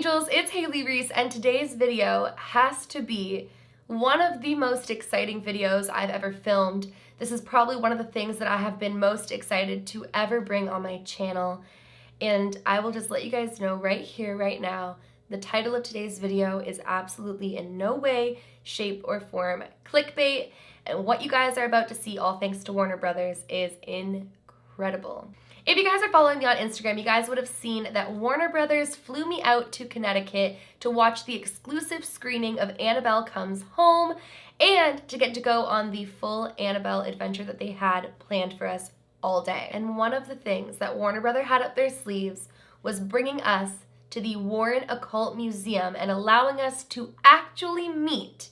angels, it's Haley Reese, and today's video has to be one of the most exciting videos I've ever filmed. This is probably one of the things that I have been most excited to ever bring on my channel, and I will just let you guys know right here, right now, the title of today's video is absolutely in no way, shape, or form clickbait, and what you guys are about to see, all thanks to Warner Brothers, is incredible. If you guys are following me on Instagram, you guys would have seen that Warner Brothers flew me out to Connecticut to watch the exclusive screening of Annabelle Comes Home and to get to go on the full Annabelle adventure that they had planned for us all day. And one of the things that Warner Brothers had up their sleeves was bringing us to the Warren Occult Museum and allowing us to actually meet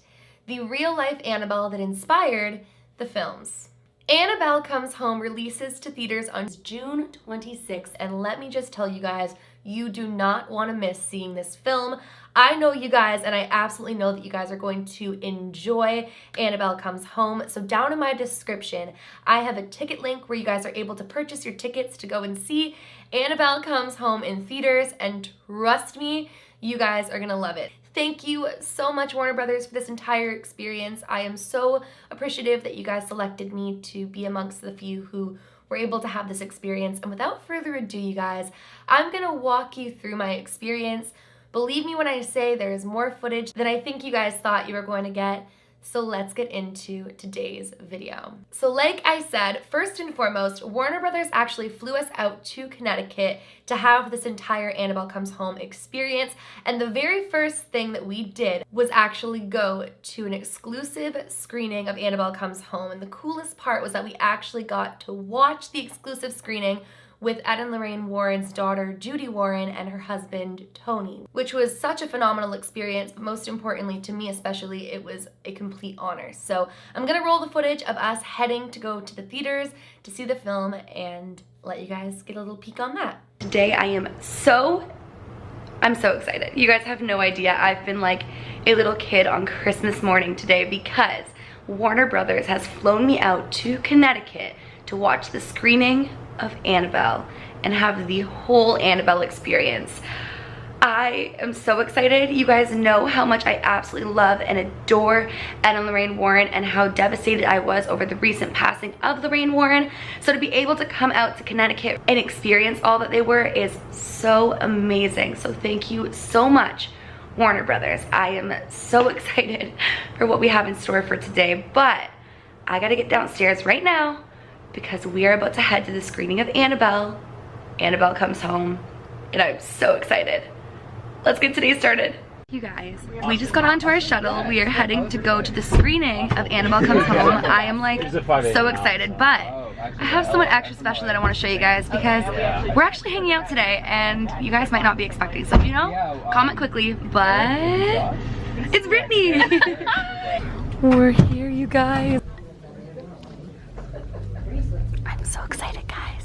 the real-life Annabelle that inspired the films. Annabelle Comes Home releases to theaters on June 26th, and let me just tell you guys, you do not want to miss seeing this film. I know you guys, and I absolutely know that you guys are going to enjoy Annabelle Comes Home. So down in my description, I have a ticket link where you guys are able to purchase your tickets to go and see Annabelle Comes Home in theaters, and trust me, you guys are gonna love it. Thank you so much, Warner Brothers, for this entire experience. I am so appreciative that you guys selected me to be amongst the few who were able to have this experience. And without further ado, you guys, I'm gonna walk you through my experience. Believe me when I say there is more footage than I think you guys thought you were going to get. So let's get into today's video. So like I said, first and foremost, Warner Brothers actually flew us out to Connecticut to have this entire Annabelle Comes Home experience. And the very first thing that we did was actually go to an exclusive screening of Annabelle Comes Home. And the coolest part was that we actually got to watch the exclusive screening with Ed and Lorraine Warren's daughter, Judy Warren, and her husband, Tony, which was such a phenomenal experience, but most importantly, to me especially, it was a complete honor. So I'm gonna roll the footage of us heading to go to the theaters to see the film and let you guys get a little peek on that. Today I'm so excited. You guys have no idea. I've been like a little kid on Christmas morning today because Warner Brothers has flown me out to Connecticut to watch the screening of Annabelle and have the whole Annabelle experience. I am so excited. You guys know how much I absolutely love and adore Ed and Lorraine Warren and how devastated I was over the recent passing of Lorraine Warren. So to be able to come out to Connecticut and experience all that they were is so amazing. So thank you so much, Warner Brothers. I am so excited for what we have in store for today, but I gotta get downstairs right now because we are about to head to the screening of Annabelle. Annabelle Comes Home, and I'm so excited. Let's get today started. You guys, we just got onto our shuttle. We are heading to go to the screening of Annabelle Comes Home. I am like so excited, but I have someone extra special that I want to show you guys because we're actually hanging out today and you guys might not be expecting. So if you know, comment quickly, but it's Brittany. We're here, you guys. So excited, guys.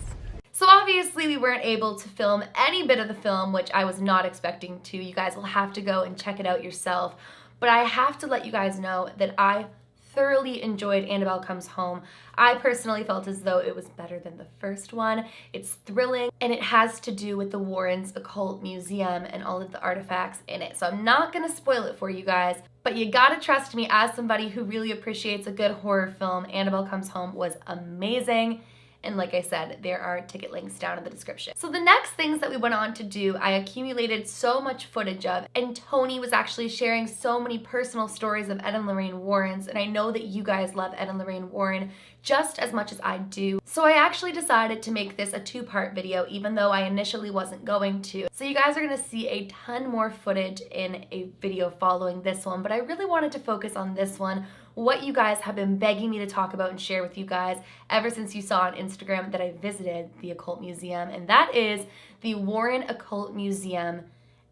So obviously we weren't able to film any bit of the film, which I was not expecting to. You guys will have to go and check it out yourself. But I have to let you guys know that I thoroughly enjoyed Annabelle Comes Home. I personally felt as though it was better than the first one. It's thrilling, and it has to do with the Warrens Occult Museum and all of the artifacts in it. So I'm not gonna spoil it for you guys, but you gotta trust me as somebody who really appreciates a good horror film. Annabelle Comes Home was amazing. And like I said, there are ticket links down in the description. So the next things that we went on to do, I accumulated so much footage of, and Tony was actually sharing so many personal stories of Ed and Lorraine Warren's, and I know that you guys love Ed and Lorraine Warren just as much as I do. So I actually decided to make this a two-part video, even though I initially wasn't going to. So you guys are gonna see a ton more footage in a video following this one, but I really wanted to focus on this one, what you guys have been begging me to talk about and share with you guys ever since you saw on Instagram that I visited the Occult Museum, and that is the Warren Occult Museum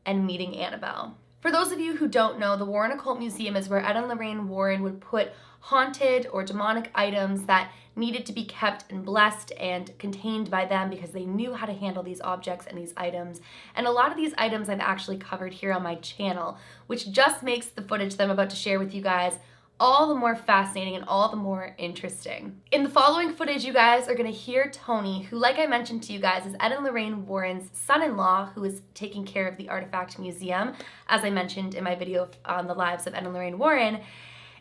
and meeting Annabelle. For those of you who don't know, the Warren Occult Museum is where Ed and Lorraine Warren would put haunted or demonic items that needed to be kept and blessed and contained by them because they knew how to handle these objects and these items. And a lot of these items I've actually covered here on my channel, which just makes the footage that I'm about to share with you guys all the more fascinating and all the more interesting. In the following footage, you guys are gonna hear Tony, who, like I mentioned to you guys, is Ed and Lorraine Warren's son-in-law, who is taking care of the Artifact Museum, as I mentioned in my video on the lives of Ed and Lorraine Warren,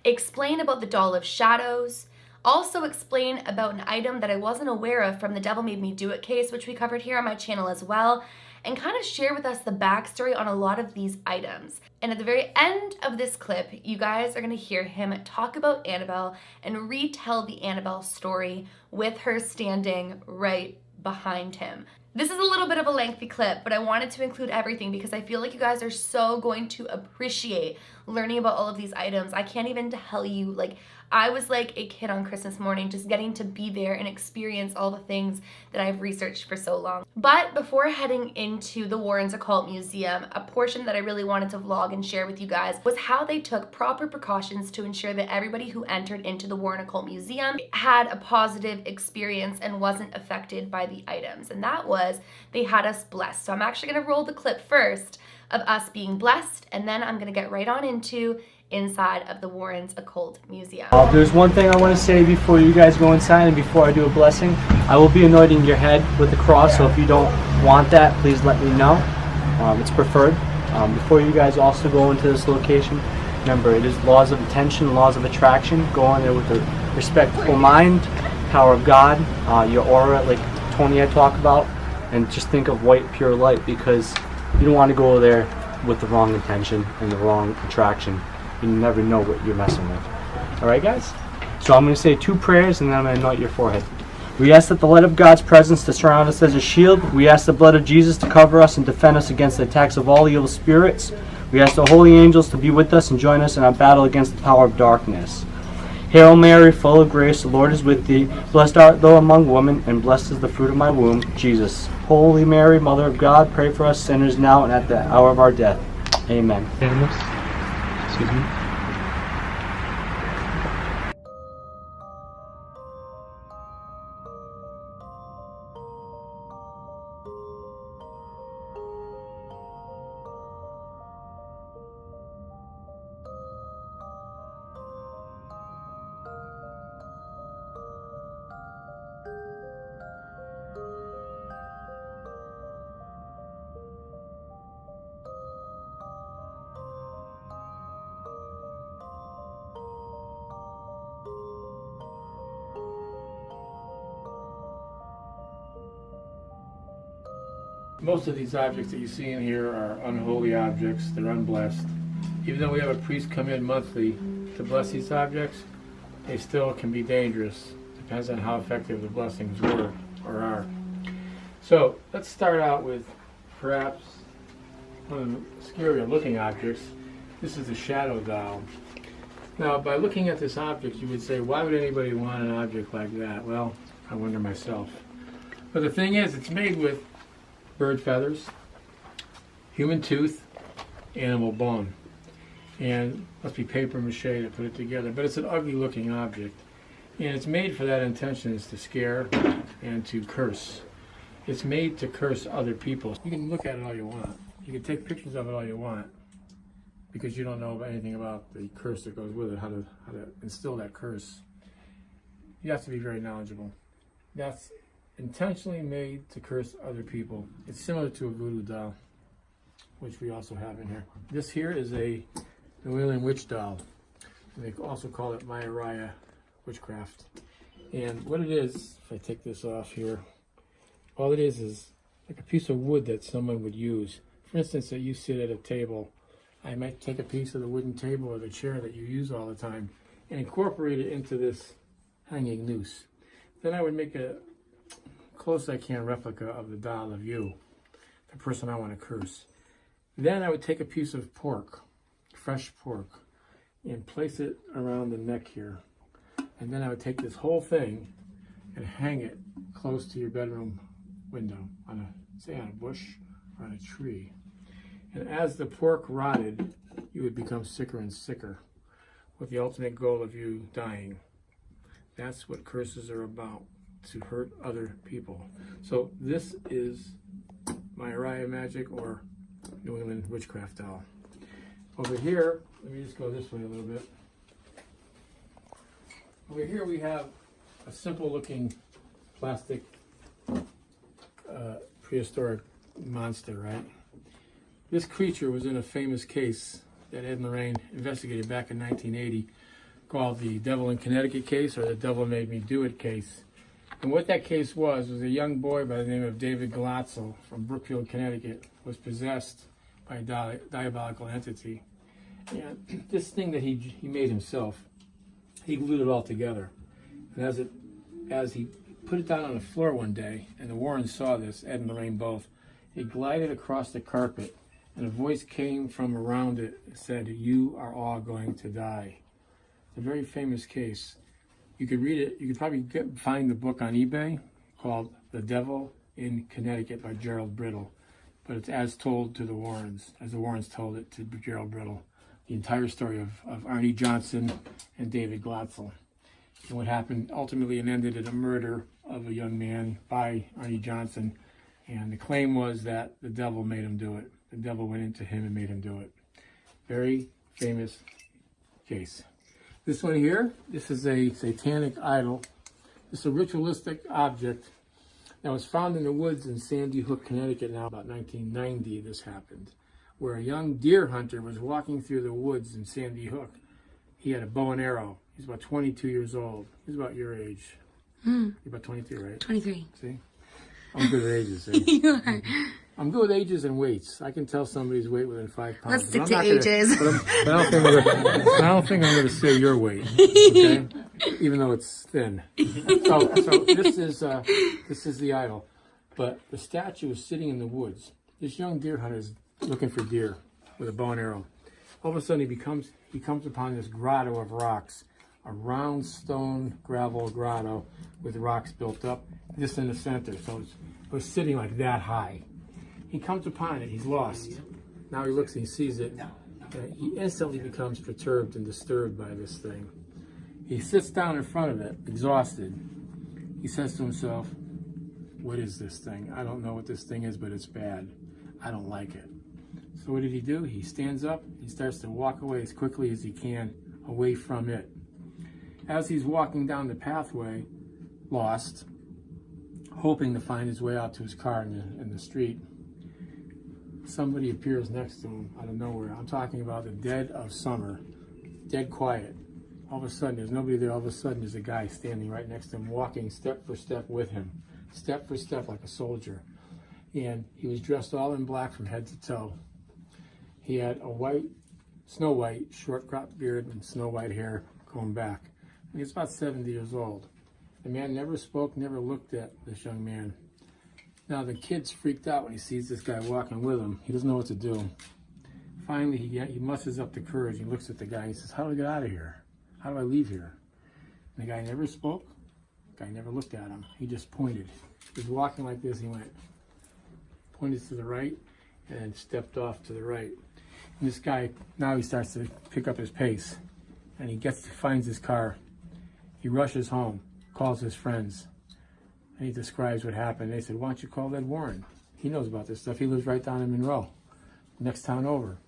explain about the Doll of Shadows, also explain about an item that I wasn't aware of from the Devil Made Me Do It case, which we covered here on my channel as well, and kind of share with us the backstory on a lot of these items. And at the very end of this clip, you guys are gonna hear him talk about Annabelle and retell the Annabelle story with her standing right behind him. This is a little bit of a lengthy clip, but I wanted to include everything because I feel like you guys are so going to appreciate learning about all of these items. I can't even tell you, like, I was like a kid on Christmas morning just getting to be there and experience all the things that I've researched for so long. But before heading into the Warrens Occult Museum, a portion that I really wanted to vlog and share with you guys was how they took proper precautions to ensure that everybody who entered into the Warren Occult Museum had a positive experience and wasn't affected by the items. And that was, they had us blessed. So I'm actually gonna roll the clip first of us being blessed, and then I'm gonna get right on into inside of the Warrens Occult Museum. There's one thing I want to say before you guys go inside and before I do a blessing. I will be anointing your head with the cross, so if you don't want that, please let me know. It's preferred. Before you guys also go into this location, remember, it is laws of attention, laws of attraction. Go on there with a respectful mind, power of God, your aura, like Tony had talked about, and just think of white, pure light, because you don't want to go there with the wrong intention and the wrong attraction. You never know what you're messing with. Alright, guys? So I'm going to say 2 prayers and then I'm going to anoint your forehead. We ask that the light of God's presence to surround us as a shield. We ask the blood of Jesus to cover us and defend us against the attacks of all evil spirits. We ask the holy angels to be with us and join us in our battle against the power of darkness. Hail Mary, full of grace, the Lord is with thee. Blessed art thou among women, and blessed is the fruit of my womb, Jesus. Holy Mary, Mother of God, pray for us sinners now and at the hour of our death. Amen. Excuse me. Most of these objects that you see in here are unholy objects. They're unblessed. Even though we have a priest come in monthly to bless these objects, they still can be dangerous. Depends on how effective the blessings were or are. So let's start out with perhaps one of the scarier looking objects. This is the shadow doll. Now, by looking at this object, you would say, why would anybody want an object like that? Well, I wonder myself. But the thing is, it's made with bird feathers, human tooth, animal bone, and must be paper mache to put it together. But it's an ugly looking object, and it's made for that intention, is to scare and to curse. It's made to curse other people. You can look at it all you want. You can take pictures of it all you want, because you don't know anything about the curse that goes with it, how to instill that curse. You have to be very knowledgeable. That's intentionally made to curse other people. It's similar to a voodoo doll, which we also have in here. This here is a New England witch doll. And they also call it Mayariah witchcraft. And what it is, if I take this off here, all it is like a piece of wood that someone would use. For instance, that you sit at a table, I might take a piece of the wooden table or the chair that you use all the time and incorporate it into this hanging noose. Then I would make a close I can replica of the doll of you, the person I want to curse. Then I would take a piece of pork, fresh pork, and place it around the neck here. And then I would take this whole thing and hang it close to your bedroom window, on a, say on a bush or on a tree. And as the pork rotted, you would become sicker and sicker, with the ultimate goal of you dying. That's what curses are about, to hurt other people. So this is Mayariah magic, or New England witchcraft doll. Over here, let me just go this way a little bit. Over here we have a simple looking plastic prehistoric monster, right? This creature was in a famous case that Ed and Lorraine investigated back in 1980 called the Devil in Connecticut case, or the Devil Made Me Do It case. And what that case was a young boy by the name of David Galazzo from Brookfield, Connecticut, was possessed by a diabolical entity. And this thing that he made himself, he glued it all together. And as he put it down on the floor one day, and the Warrens saw this, Ed and Lorraine both, it glided across the carpet, and a voice came from around it and said, "You are all going to die." It's a very famous case. You could read it. You could probably find the book on eBay called The Devil in Connecticut by Gerald Brittle. But it's as told to the Warrens, as the Warrens told it to Gerald Brittle. The entire story of Arnie Johnson and David Galazzo. And what happened ultimately and ended in a murder of a young man by Arnie Johnson. And the claim was that the devil made him do it. The devil went into him and made him do it. Very famous case. This one here, this is a satanic idol. It's a ritualistic object that was found in the woods in Sandy Hook, Connecticut. Now, about 1990, this happened, where a young deer hunter was walking through the woods in Sandy Hook. He had a bow and arrow. He's about 22 years old. He's about your age. You're about 22, right? 23. See? I'm good at ages. See? You are. I'm good with ages and weights. I can tell somebody's weight within 5 pounds. Let's stick to ages. I don't think I'm going to say your weight, okay? Even though it's thin. So this is the idol. But the statue is sitting in the woods. This young deer hunter is looking for deer with a bow and arrow. All of a sudden he comes upon this grotto of rocks, a round stone gravel grotto with rocks built up just in the center. So it was sitting like that high. He comes upon it, he's lost. Now he looks and he sees it. He instantly becomes perturbed and disturbed by this thing. He sits down in front of it, exhausted. He says to himself, "What is this thing? I don't know what this thing is, but it's bad. I don't like it." So what did he do? He stands up, he starts to walk away as quickly as he can away from it. As he's walking down the pathway, lost, hoping to find his way out to his car in the street, somebody appears next to him out of nowhere. I'm talking about the dead of summer, dead quiet. All of a sudden, there's nobody there. All of a sudden, there's a guy standing right next to him, walking step for step with him, step for step like a soldier. And he was dressed all in black from head to toe. He had a snow white, short cropped beard and snow white hair going back. And he's about 70 years old. The man never spoke, never looked at this young man. Now the kid's freaked out when he sees this guy walking with him. He doesn't know what to do. Finally, he musters up the courage. He looks at the guy and he says, "How do I get out of here? How do I leave here?" And the guy never spoke. The guy never looked at him. He just pointed. He was walking like this. He pointed to the right and stepped off to the right. And this guy, now he starts to pick up his pace. And he finds his car. He rushes home, calls his friends. And he describes what happened. They said, "Why don't you call Ed Warren? He knows about this stuff. He lives right down in Monroe, next town over."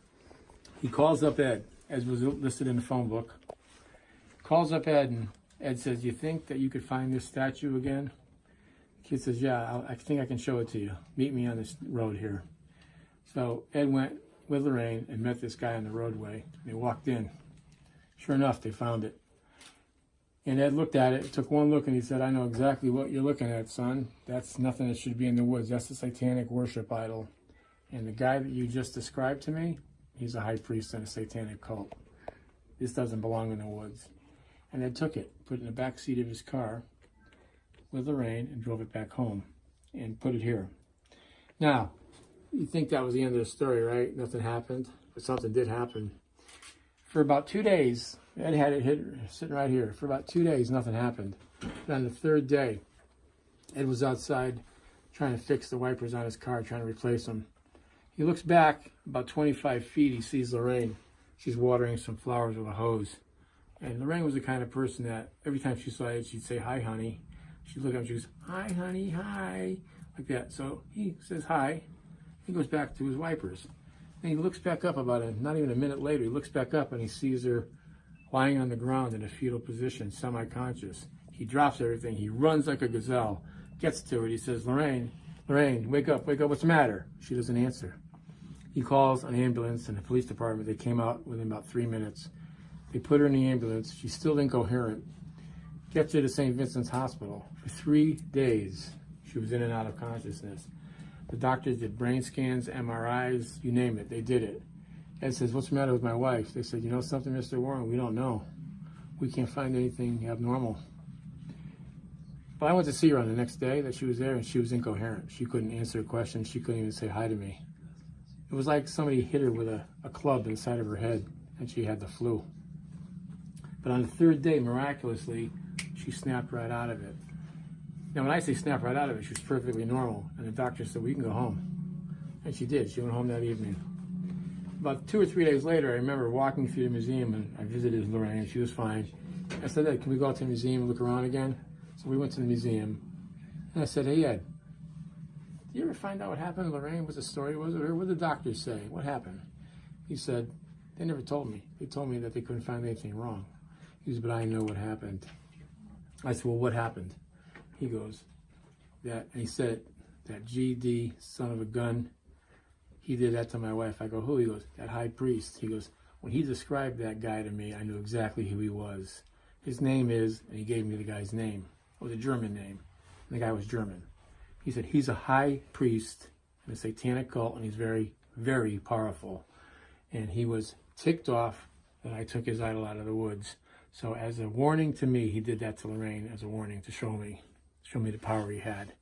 He calls up Ed, as was listed in the phone book. Calls up Ed, and Ed says, "You think that you could find this statue again?" The kid says, "Yeah, I think I can show it to you. Meet me on this road here." So Ed went with Lorraine and met this guy on the roadway. They walked in. Sure enough, they found it. And Ed looked at it, took one look, and he said, "I know exactly what you're looking at, son. That's nothing that should be in the woods. That's a satanic worship idol. And the guy that you just described to me, he's a high priest in a satanic cult. This doesn't belong in the woods." And Ed took it, put it in the back seat of his car with Lorraine, and drove it back home and put it here. Now, you think that was the end of the story, right? Nothing happened, but something did happen. For about 2 days, Ed had it sitting right here. For about 2 days, nothing happened. But on the third day, Ed was outside trying to fix the wipers on his car, trying to replace them. He looks back about 25 feet. He sees Lorraine. She's watering some flowers with a hose. And Lorraine was the kind of person that every time she saw Ed, she'd say, "Hi, honey." She'd look at him, she goes, "Hi, honey, hi," like that. So he says hi. He goes back to his wipers. And he looks back up not even a minute later, he looks back up and he sees her lying on the ground in a fetal position, semi-conscious. He drops everything. He runs like a gazelle, gets to it. He says, Lorraine, wake up, what's the matter? She doesn't answer. He calls an ambulance and the police department. They came out within about 3 minutes. They put her in the ambulance. She's still incoherent. Gets her to St. Vincent's Hospital. For 3 days, she was in and out of consciousness. The doctors did brain scans, MRIs, you name it, they did it. Ed says, what's the matter with my wife? They said, you know something, Mr. Warren? We don't know. We can't find anything abnormal. But I went to see her on the next day that she was there, and she was incoherent. She couldn't answer a question. She couldn't even say hi to me. It was like somebody hit her with a club inside of her head, and she had the flu. But on the third day, miraculously, she snapped right out of it. Now, when I say snap right out of it, she was perfectly normal. And the doctor said, well, you can go home. And she did. She went home that evening. About 2 or 3 days later, I remember walking through the museum, and I visited Lorraine, and she was fine. I said, Ed, can we go out to the museum and look around again? So we went to the museum, and I said, hey, Ed, did you ever find out what happened to Lorraine? What the story was of her? What did the doctors say? What happened? He said, they never told me. They told me that they couldn't find anything wrong. He said, but I know what happened. I said, well, what happened? He goes, and he said, that GD son of a gun, he did that to my wife. I go, who? He goes, that high priest. He goes, when he described that guy to me, I knew exactly who he was. His name is, and he gave me the guy's name. It was a German name. And the guy was German. He said, he's a high priest in a satanic cult, and he's very, very powerful. And he was ticked off that I took his idol out of the woods. So as a warning to me, he did that to Lorraine as a warning to show me the power he had.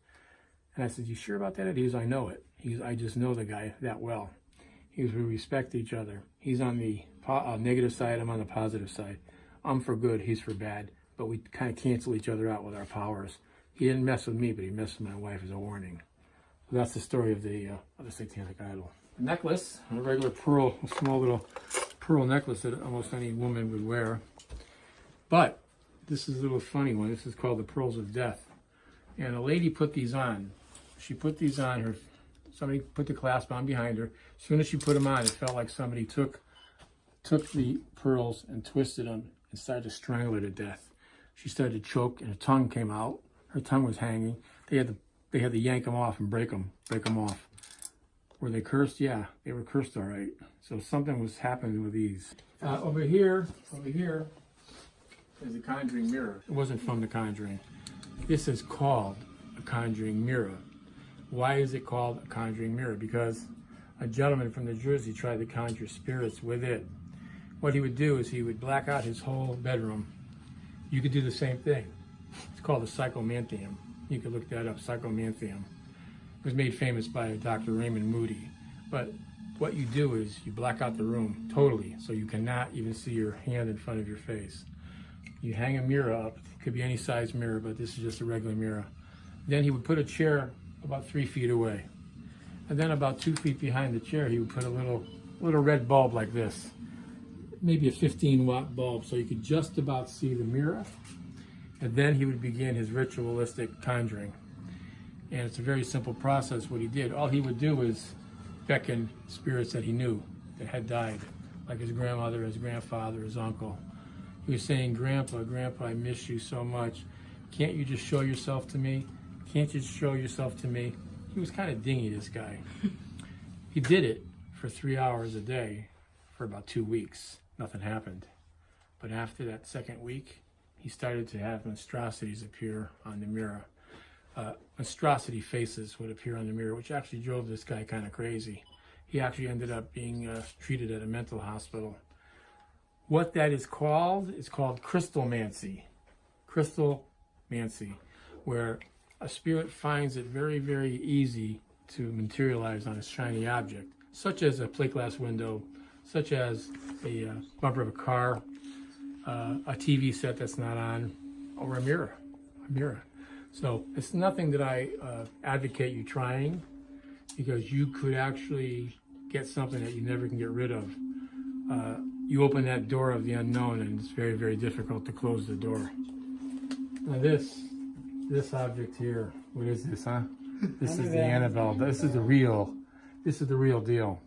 And I said, you sure about that? He goes, I know it. I just know the guy that well. He goes, we respect each other. He's on the negative side, I'm on the positive side. I'm for good, he's for bad. But we kind of cancel each other out with our powers. He didn't mess with me, but he messed with my wife as a warning. So that's the story of the satanic idol. A necklace, a regular pearl, a small little pearl necklace that almost any woman would wear. But this is a little funny one. This is called the Pearls of Death. And a lady put these on. She put these on. Somebody put the clasp on behind her. As soon as she put them on, it felt like somebody took the pearls and twisted them and started to strangle her to death. She started to choke, and her tongue came out. Her tongue was hanging. They had to yank them off and break them off. Were they cursed? Yeah, they were cursed all right. So something was happening with these. Over here is a conjuring mirror. It wasn't from The Conjuring. This is called a conjuring mirror. Why is it called a conjuring mirror? Because a gentleman from New Jersey tried to conjure spirits with it. What he would do is he would black out his whole bedroom. You could do the same thing. It's called a psychomanthium. You could look that up, psychomanthium. It was made famous by Dr. Raymond Moody. But what you do is you black out the room totally, so you cannot even see your hand in front of your face. You hang a mirror up. It could be any size mirror, but this is just a regular mirror. Then he would put a chair about 3 feet away. And then about 2 feet behind the chair, he would put a little red bulb like this. Maybe a 15-watt bulb, so you could just about see the mirror. And then he would begin his ritualistic conjuring. And it's a very simple process what he did. All he would do is beckon spirits that he knew that had died, like his grandmother, his grandfather, his uncle. He was saying, Grandpa, I miss you so much. Can't you just show yourself to me? Can't you just show yourself to me? He was kind of dingy, this guy. He did it for 3 hours a day for about 2 weeks. Nothing happened. But after that second week, he started to have monstrosities appear on the mirror. Monstrosity faces would appear on the mirror, which actually drove this guy kind of crazy. He actually ended up being treated at a mental hospital. What that is called crystalmancy. Crystalmancy, where a spirit finds it very, very easy to materialize on a shiny object, such as a plate glass window, such as a bumper of a car, a TV set that's not on, or a mirror. So it's nothing that I advocate you trying, because you could actually get something that you never can get rid of. You open that door of the unknown, and it's very, very difficult to close the door. Now this object here, what is this, huh? This is the Annabelle. This is the real deal.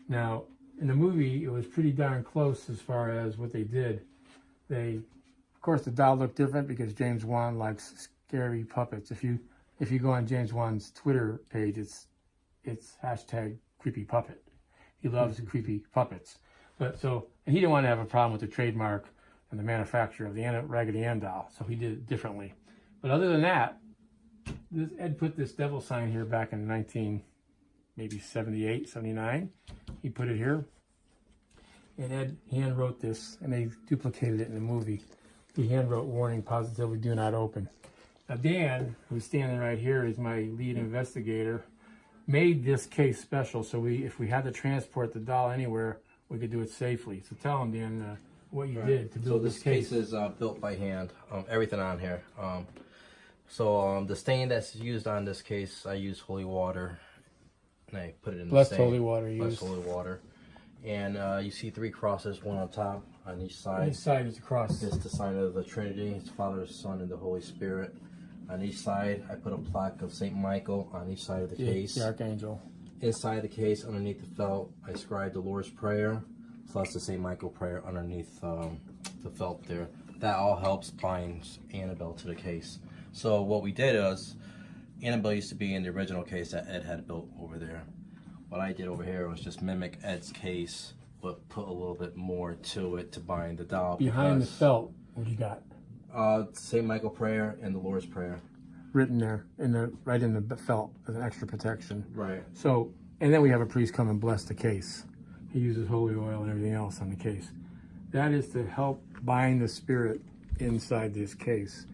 Now, in the movie, it was pretty darn close as far as what they did. Of course, the doll looked different because James Wan likes scary puppets. If you go on James Wan's Twitter page, it's hashtag creepy puppet. He loves creepy puppets. And he didn't want to have a problem with the trademark and the manufacturer of the Raggedy Ann doll, so he did it differently. But other than that, Ed put this devil sign here back in 1978, 79. He put it here. And Ed hand wrote this, and they duplicated it in the movie. He hand wrote warning, positively do not open. Now Dan, who's standing right here, is my lead investigator, made this case special so if we had to transport the doll anywhere, we could do it safely. So tell him, Dan, what you did to build this case. So this case is built by hand, everything on here. The stain that's used on this case, I use holy water, and I put it in the stain. Holy water used. Blessed holy water. And you see 3 crosses, one on top, on each side. On each side is a cross. It's the sign of the Trinity. It's Father, Son, and the Holy Spirit. On each side, I put a plaque of St. Michael on each side of the case. The Archangel. Inside the case, underneath the felt, I scribed the Lord's Prayer, plus the St. Michael prayer underneath the felt there. That all helps bind Annabelle to the case. So what we did was, Annabelle used to be in the original case that Ed had built over there. What I did over here was just mimic Ed's case, but put a little bit more to it to bind the doll. Behind the felt, what do you got? St. Michael prayer and the Lord's Prayer. Written there, right in the felt as an extra protection. Right. So, and then we have a priest come and bless the case. He uses holy oil and everything else on the case. That is to help bind the spirit inside this case.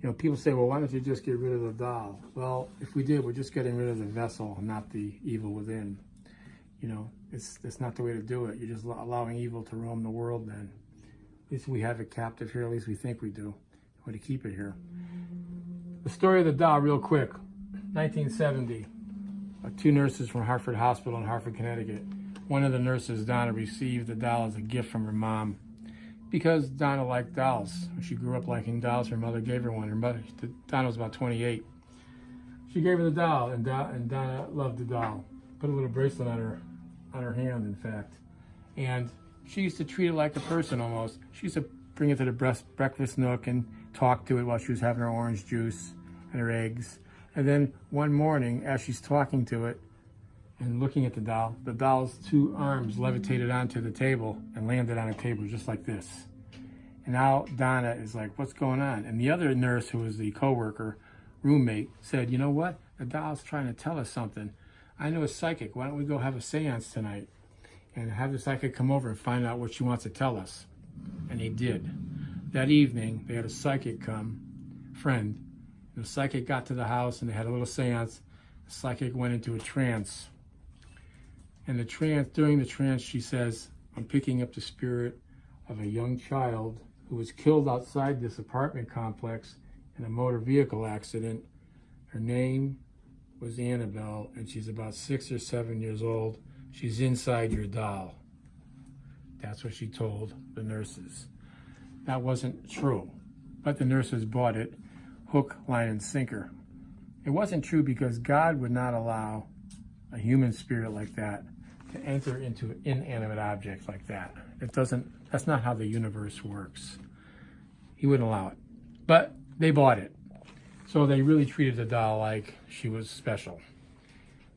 You know, people say, well, why don't you just get rid of the doll? Well, if we did, we're just getting rid of the vessel, not the evil within. You know, it's not the way to do it. You're just allowing evil to roam the world then. At least we have it captive here, at least we think we do. We're to keep it here. The story of the doll, real quick. 1970, 2 nurses from Hartford Hospital in Hartford, Connecticut. One of the nurses, Donna, received the doll as a gift from her mom because Donna liked dolls. She grew up liking dolls. Her mother gave her one. Donna was about 28. She gave her the doll, and Donna loved the doll. Put a little bracelet on her hand, in fact. And she used to treat it like a person almost. She used to bring it to the breakfast nook and talk to it while she was having her orange juice and her eggs. And then one morning, as she's talking to it and looking at the doll's 2 arms levitated onto the table and landed on a table just like this. And now Donna is like, what's going on? And the other nurse, who was the co-worker, roommate, said, you know what? The doll's trying to tell us something. I know a psychic. Why don't we go have a seance tonight and have the psychic come over and find out what she wants to tell us? And they did. That evening, they had a psychic come, friend. And the psychic got to the house and they had a little seance. The psychic went into a trance. And during the trance, she says, I'm picking up the spirit of a young child who was killed outside this apartment complex in a motor vehicle accident. Her name was Annabelle, and she's about 6 or 7 years old. She's inside your doll. That's what she told the nurses. That wasn't true, but the nurses bought it, hook, line, and sinker. It wasn't true because God would not allow a human spirit like that to enter into inanimate objects like that. That's not how the universe works. He wouldn't allow it. But they bought it. So they really treated the doll like she was special.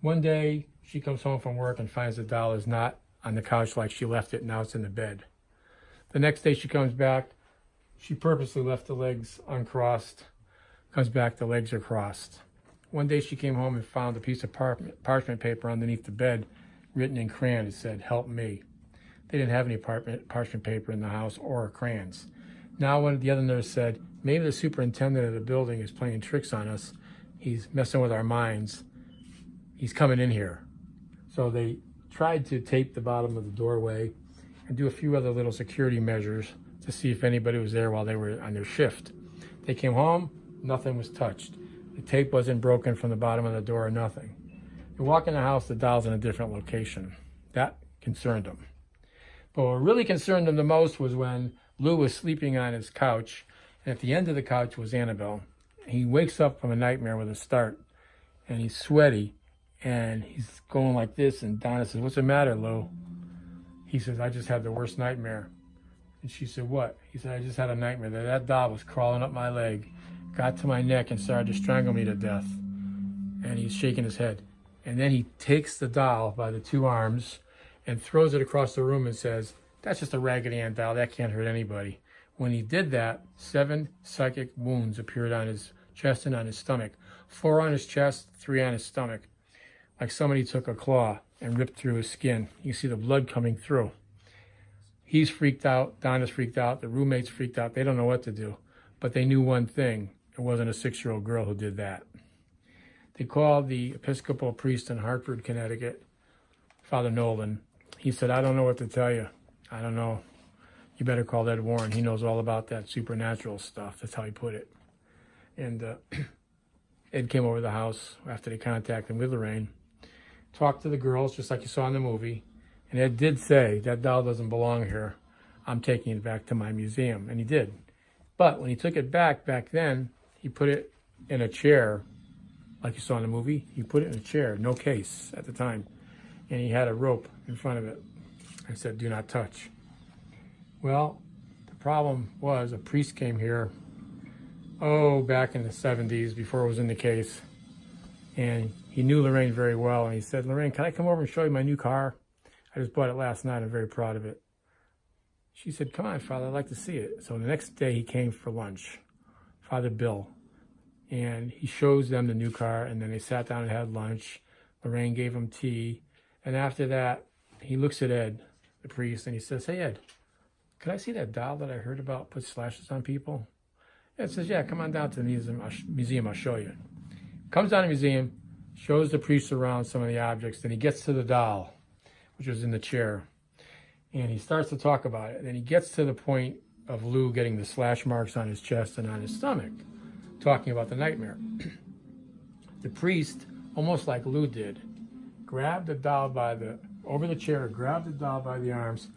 One day, she comes home from work and finds the doll is not on the couch like she left it, now it's in the bed. The next day she comes back, she purposely left the legs uncrossed. Comes back, the legs are crossed. One day she came home and found a piece of parchment paper underneath the bed, written in crayon. It said, help me. They didn't have any parchment paper in the house or crayons. Now one of the other nurse said, maybe the superintendent of the building is playing tricks on us. He's messing with our minds. He's coming in here. So they tried to tape the bottom of the doorway and do a few other little security measures to see if anybody was there while they were on their shift. They came home, nothing was touched. The tape wasn't broken from the bottom of the door or nothing. They walk in the house, the doll's in a different location. That concerned them. But what really concerned them the most was when Lou was sleeping on his couch, and at the end of the couch was Annabelle. He wakes up from a nightmare with a start, and he's sweaty, and he's going like this, and Donna says, what's the matter, Lou? He says, I just had the worst nightmare. And she said, what? He said, I just had a nightmare that that doll was crawling up my leg, got to my neck and started to strangle me to death. And he's shaking his head. And then he takes the doll by the two arms and throws it across the room and says, that's just a Raggedy Ann doll, that can't hurt anybody. When he did that, 7 psychic wounds appeared on his chest and on his stomach. 4 on his chest, 3 on his stomach. Like somebody took a claw and ripped through his skin. You see the blood coming through. He's freaked out, Donna's freaked out, the roommate's freaked out. They don't know what to do. But they knew one thing. It wasn't a 6-year-old girl who did that. They called the Episcopal priest in Hartford, Connecticut, Father Nolan. He said, I don't know what to tell you. I don't know. You better call Ed Warren. He knows all about that supernatural stuff. That's how he put it. And Ed came over to the house after they contacted him with Lorraine, talked to the girls, just like you saw in the movie. And Ed did say, that doll doesn't belong here. I'm taking it back to my museum. And he did. But when he took it back then, he put it in a chair, like you saw in the movie. He put it in a chair, no case at the time. And he had a rope in front of it and said, do not touch. Well, the problem was a priest came here, back in the 70s, before it was in the case. And he knew Lorraine very well. And he said, Lorraine, can I come over and show you my new car? I just bought it last night. I'm very proud of it. She said, come on, Father, I'd like to see it. So the next day he came for lunch, Father Bill. And he shows them the new car, and then they sat down and had lunch. Lorraine gave him tea. And after that, he looks at Ed, the priest, and he says, hey, Ed, could I see that doll that I heard about put slashes on people? Ed says, yeah, come on down to the museum, I'll show you. Comes down to the museum, shows the priest around some of the objects, then he gets to the doll, which was in the chair, and he starts to talk about it. And then he gets to the point of Lou getting the slash marks on his chest and on his stomach, talking about the nightmare. The priest, almost like Lou did, grabbed the doll over the chair, grabbed the doll by the arms,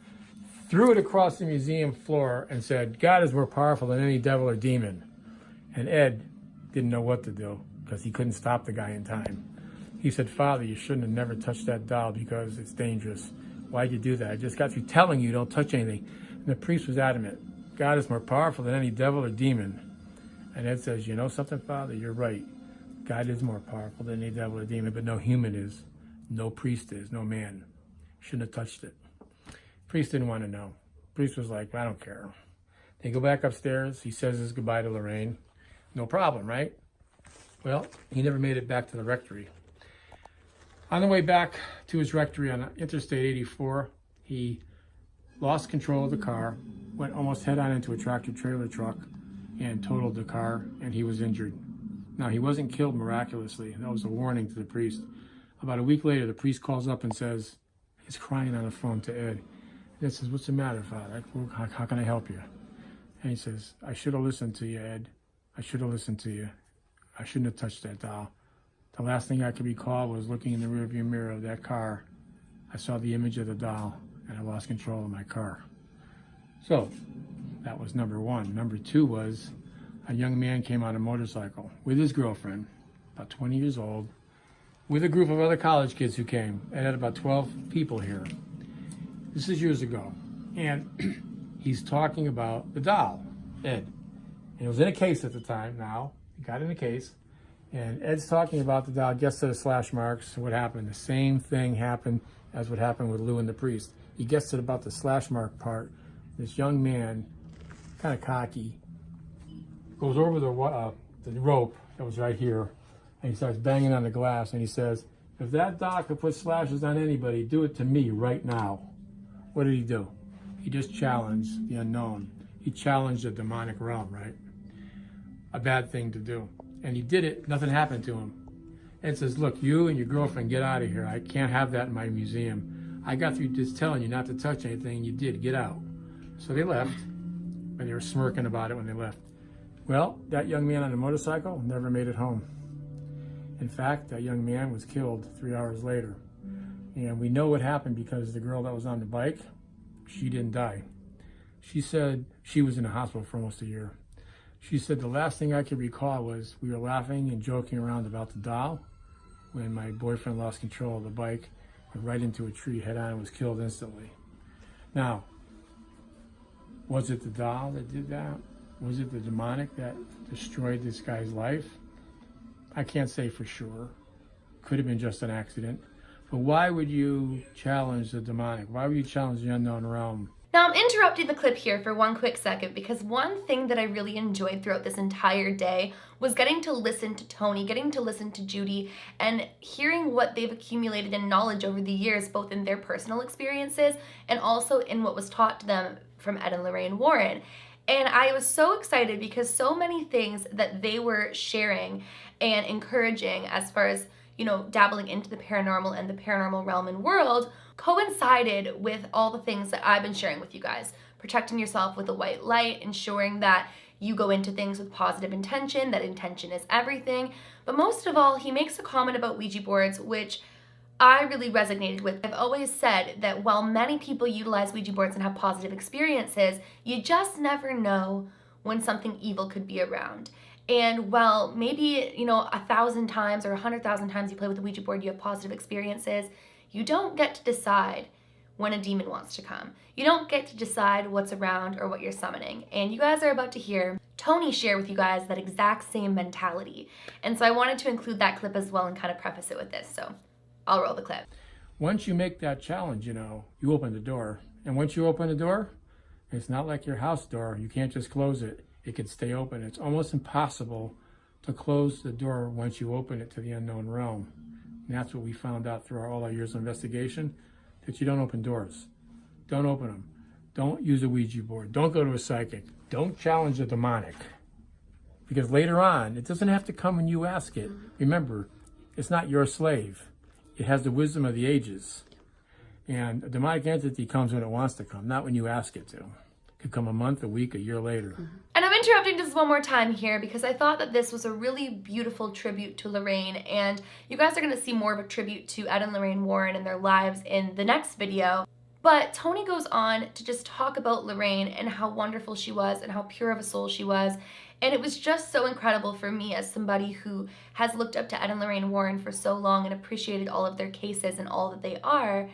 threw it across the museum floor and said, God is more powerful than any devil or demon. And Ed didn't know what to do because he couldn't stop the guy in time. He said, Father, you shouldn't have never touched that doll because it's dangerous. Why'd you do that? I just got through telling you don't touch anything. And the priest was adamant. God is more powerful than any devil or demon. And Ed says, you know something, Father? You're right. God is more powerful than any devil or demon, but no human is. No priest is. No man. Shouldn't have touched it. Priest didn't want to know. Priest was like, I don't care. They go back upstairs. He says his goodbye to Lorraine. No problem, right? Well, he never made it back to the rectory. On the way back to his rectory on Interstate 84, he lost control of the car, went almost head-on into a tractor-trailer truck, and totaled the car, and he was injured. Now, he wasn't killed miraculously. That was a warning to the priest. About a week later, the priest calls up and says, he's crying on the phone to Ed. Ed says, what's the matter, Father? How can I help you? And he says, I should have listened to you, Ed. I should have listened to you. I shouldn't have touched that doll. The last thing I could recall was looking in the rearview mirror of that car. I saw the image of the doll, and I lost control of my car. So, that was number one. Number two was a young man came on a motorcycle with his girlfriend, about 20 years old, with a group of other college kids who came. It had about 12 people here. This is years ago. And he's talking about the doll, Ed. And it was in a case at the time now. He got in a case. And Ed's talking about the doll, gets to the slash marks. What happened? The same thing happened as what happened with Lou and the priest. He gets to about the slash mark part. This young man, kind of cocky, goes over the rope that was right here, and he starts banging on the glass, and he says, if that doll could put slashes on anybody, do it to me right now. What did he do? He just challenged the unknown. He challenged the demonic realm, right? A bad thing to do. And he did it, nothing happened to him. Ed says, look, you and your girlfriend, get out of here. I can't have that in my museum. I got through just telling you not to touch anything, and you did, get out. So they left, and they were smirking about it when they left. Well, that young man on the motorcycle never made it home. In fact, that young man was killed 3 hours later. And we know what happened because the girl that was on the bike, she didn't die. She said she was in the hospital for almost a year. She said the last thing I could recall was we were laughing and joking around about the doll when my boyfriend lost control of the bike, went right into a tree head on and was killed instantly. Now, Was it the doll that did that? Was it the demonic that destroyed this guy's life? I can't say for sure. Could have been just an accident. But why would you challenge the demonic? Why would you challenge the unknown realm? Now I'm interrupting the clip here for one quick second because one thing that I really enjoyed throughout this entire day was getting to listen to Tony, getting to listen to Judy, and hearing what they've accumulated in knowledge over the years, both in their personal experiences and also in what was taught to them from Ed and Lorraine Warren. And I was so excited because so many things that they were sharing and encouraging as far as, you know, dabbling into the paranormal and the paranormal realm and world coincided with all the things that I've been sharing with you guys. Protecting yourself with a white light, ensuring that you go into things with positive intention, that intention is everything. But most of all, he makes a comment about Ouija boards, which I really resonated with. I've always said that while many people utilize Ouija boards and have positive experiences, you just never know when something evil could be around. And while maybe, you know, 1,000 times or 100,000 times you play with the Ouija board, you have positive experiences, you don't get to decide when a demon wants to come. You don't get to decide what's around or what you're summoning. And you guys are about to hear Tony share with you guys that exact same mentality. And so I wanted to include that clip as well and kind of preface it with this. So I'll roll the clip. Once you make that challenge, you know, you open the door. And once you open the door, it's not like your house door. You can't just close it. It can stay open. It's almost impossible to close the door once you open it to the unknown realm. And that's what we found out through all our years of investigation, that you don't open doors. Don't open them. Don't use a Ouija board. Don't go to a psychic. Don't challenge the demonic. Because later on, it doesn't have to come when you ask it. Remember, it's not your slave. It has the wisdom of the ages. And a demonic entity comes when it wants to come, not when you ask it to. It could come a month, a week, a year later. And I'm interrupting just one more time here because I thought that this was a really beautiful tribute to Lorraine, and you guys are going to see more of a tribute to Ed and Lorraine Warren and their lives in the next video. But Tony goes on to just talk about Lorraine and how wonderful she was and how pure of a soul she was. And it was just so incredible for me as somebody who has looked up to Ed and Lorraine Warren for so long and appreciated all of their cases and all that they are,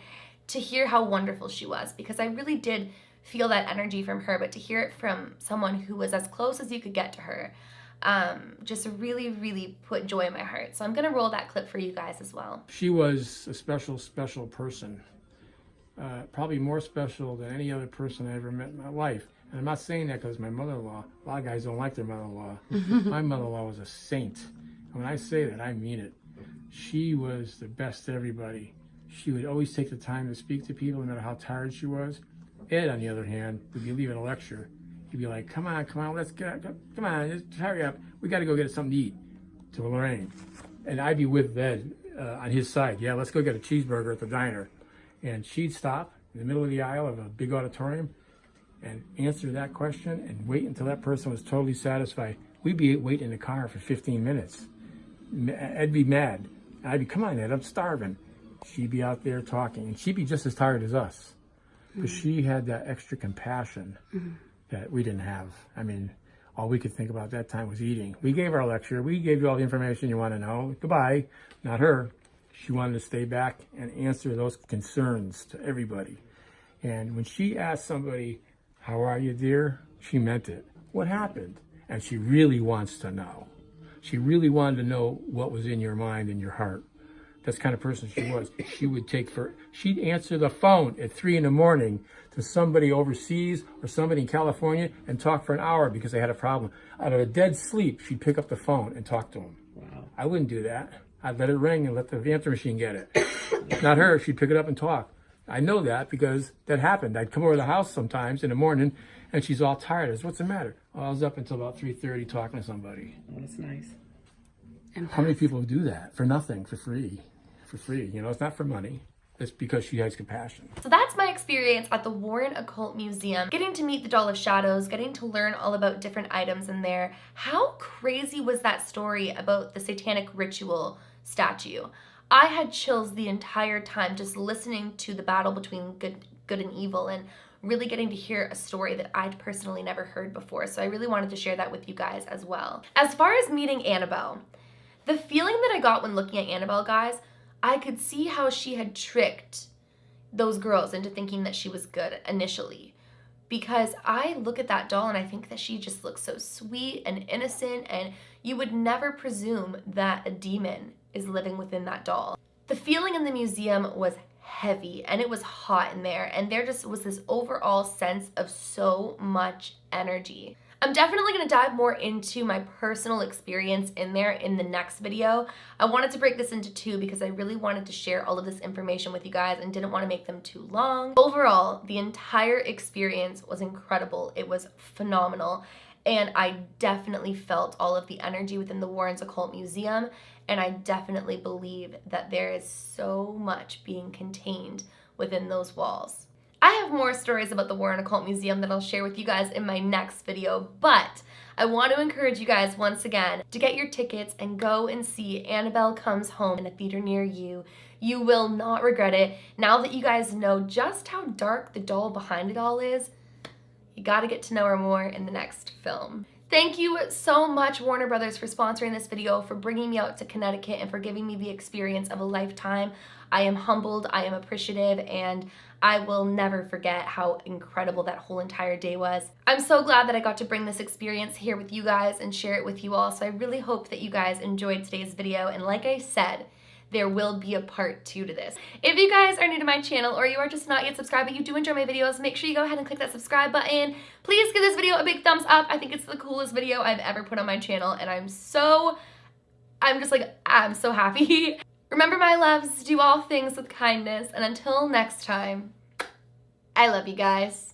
to hear how wonderful she was, because I really did feel that energy from her, but to hear it from someone who was as close as you could get to her, just really, really put joy in my heart. So I'm gonna roll that clip for you guys as well. She was a special, special person. Probably more special than any other person I ever met in my life. And I'm not saying that because my mother-in-law, a lot of guys don't like their mother-in-law. My mother-in-law was a saint. And when I say that, I mean it. She was the best to everybody. She would always take the time to speak to people, no matter how tired she was. Ed, on the other hand, would be leaving a lecture. He'd be like, come on, let's get, come on, just hurry up. We got to go get something to eat, to Lorraine. And I'd be with Ed on his side. Yeah, let's go get a cheeseburger at the diner. And she'd stop in the middle of the aisle of a big auditorium and answer that question and wait until that person was totally satisfied. We'd be waiting in the car for 15 minutes. Ed'd be mad. I'd be, come on, Ed, I'm starving. She'd be out there talking, and she'd be just as tired as us. But she had that extra compassion that we didn't have. I mean, all we could think about that time was eating. We gave our lecture. We gave you all the information you want to know. Goodbye. Not her. She wanted to stay back and answer those concerns to everybody. And when she asked somebody, how are you, dear? She meant it. What happened? And she really wants to know. She really wanted to know what was in your mind and your heart. That's the kind of person she was. She'd answer the phone at 3 a.m. to somebody overseas or somebody in California and talk for an hour because they had a problem. Out of a dead sleep, she'd pick up the phone and talk to them. Wow. I wouldn't do that. I'd let it ring and let the answer machine get it. Not her. She'd pick it up and talk. I know that because that happened. I'd come over to the house sometimes in the morning and she's all tired. I said, what's the matter? Oh, I was up until about 3:30 talking to somebody. Oh, that's nice. How many people do that for nothing, for free? For free, you know, it's not for money. It's because she has compassion. So that's my experience at the Warren Occult Museum, getting to meet the Doll of Shadows, getting to learn all about different items in there. How crazy was that story about the satanic ritual statue? I had chills the entire time just listening to the battle between good and evil, and really getting to hear a story that I'd personally never heard before. So I really wanted to share that with you guys as well. As far as meeting Annabelle, the feeling that I got when looking at Annabelle, guys, I could see how she had tricked those girls into thinking that she was good initially. because I look at that doll and I think that she just looks so sweet and innocent, and you would never presume that a demon is living within that doll. The feeling in the museum was heavy and it was hot in there, and there just was this overall sense of so much energy. I'm definitely going to dive more into my personal experience in there in the next video. I wanted to break this into two because I really wanted to share all of this information with you guys and didn't want to make them too long. Overall, the entire experience was incredible. It was phenomenal, and I definitely felt all of the energy within the Warrens Occult Museum, and I definitely believe that there is so much being contained within those walls. I have more stories about the Warren Occult Museum that I'll share with you guys in my next video, but I want to encourage you guys once again to get your tickets and go and see Annabelle Comes Home in a theater near you. You will not regret it. Now that you guys know just how dark the doll behind it all is, you gotta get to know her more in the next film. Thank you so much, Warner Brothers, for sponsoring this video, for bringing me out to Connecticut, and for giving me the experience of a lifetime. I am humbled, I am appreciative, and I will never forget how incredible that whole entire day was. I'm so glad that I got to bring this experience here with you guys and share it with you all, so I really hope that you guys enjoyed today's video, and like I said, there will be a part 2 to this. If you guys are new to my channel, or you are just not yet subscribed but you do enjoy my videos, make sure you go ahead and click that subscribe button. Please give this video a big thumbs up. I think it's the coolest video I've ever put on my channel, and I'm so happy. Remember, my loves, do all things with kindness, and until next time, I love you guys.